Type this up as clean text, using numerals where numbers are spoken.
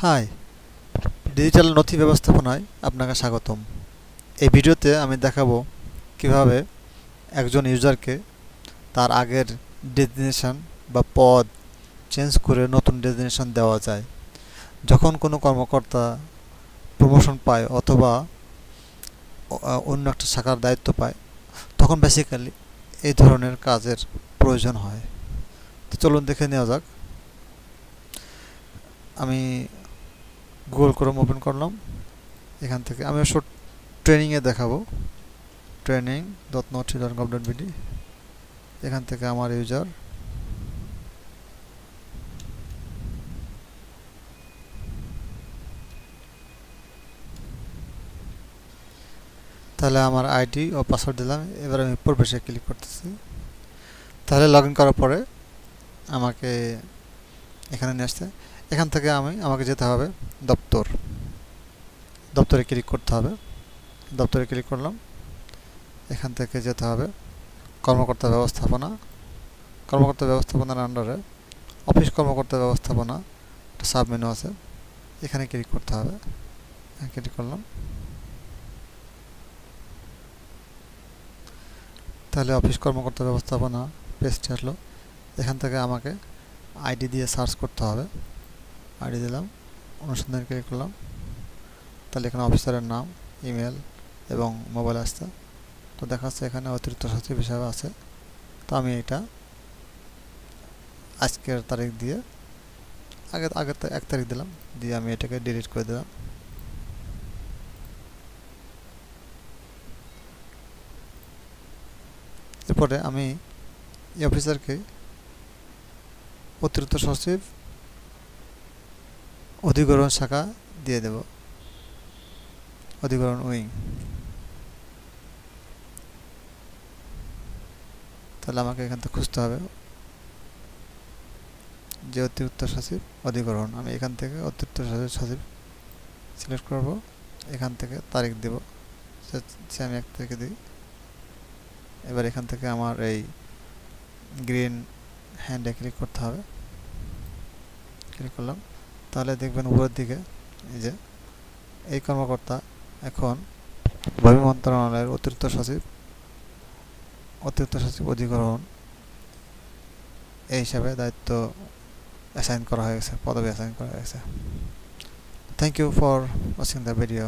High, digital নথি ব্যবস্থাপনায় আপনাকে স্বাগতম। এই ভিডিওতে আমি দেখাবো কিভাবে একজন ইউজারকে তার আগের ডেজিগনেশন বা পদ চেঞ্জ করে নতুন ডেজিগনেশন দেওয়া যায়। যখন কোনো কর্মকর্তা প্রমোশন পায় অথবা অন্য একটা শাখার দায়িত্ব পায়, তখন বেসিক্যালি এই ধরনের কাজের প্রয়োজন হয়। তো চলুন দেখে নেওয়া যাক। আমি গুগল ক্রোম ওপেন করলাম। এখান থেকে আমি শর্ট ট্রেনিংয়ে দেখাবো, training.notri.gov.bd। এখান থেকে আমার ইউজার, তাহলে আমার আইডি ও পাসওয়ার্ড দিলাম। এবার আমি প্রবেশে ক্লিক করতেছি। তাহলে লগ ইন করার পরে আমাকে এখানে নিয়ে আসছে। এখান থেকে আমাকে যেতে হবে দপ্তরে ক্লিক করতে হবে। দপ্তরে ক্লিক করলাম। এখান থেকে যেতে হবে কর্মকর্তা ব্যবস্থাপনার আন্ডারে অফিস কর্মকর্তা ব্যবস্থাপনা একটা সাব মেনু আছে, এখানে ক্লিক করতে হবে। ক্লিক করলাম। তাহলে অফিস কর্মকর্তা ব্যবস্থাপনা পেজটি আসলো। এখান থেকে আমাকে আইডি দিয়ে সার্চ করতে হবে। আইডি দিলাম, অনুসন্ধান ক্লিক করলাম। তাহলে এখানে অফিসারের নাম, ইমেল এবং মোবাইল আসছে। তো দেখাচ্ছে এখানে অতিরিক্ত সচিব হিসাবে আছে। তো আমি এটা আজকের তারিখ দিয়ে আগে 1 তারিখ দিলাম, দিয়ে আমি এটাকে ডিলিট করে দিলাম। এরপরে আমি এই অফিসারকে অতিরিক্ত সচিব অধিগ্রহণ শাখা দিয়ে দেব, অধিগ্রহণ উইং। তাহলে আমাকে এখান থেকে খুঁজতে হবে যে অতিরিক্ত সচিব অধিগ্রহণ। আমি এখান থেকে অতিরিক্ত সচিব সিলেক্ট করব। এখান থেকে তারিখ দেব, সে আমি 1 তারিখে দিই। এবার এখান থেকে আমার এই গ্রিন হ্যান্ডে ক্লিক করতে হবে। ক্লিক করলাম। তাহলে দেখবেন উপরের দিকে এই যে এই কর্মকর্তা এখন ভূমি মন্ত্রণালয়ের অতিরিক্ত সচিব অধিগ্রহণ এই হিসাবে দায়িত্ব অ্যাসাইন করা হয়ে গেছে, পদবি অ্যাসাইন করা হয়েছে। Thank you for watching the video.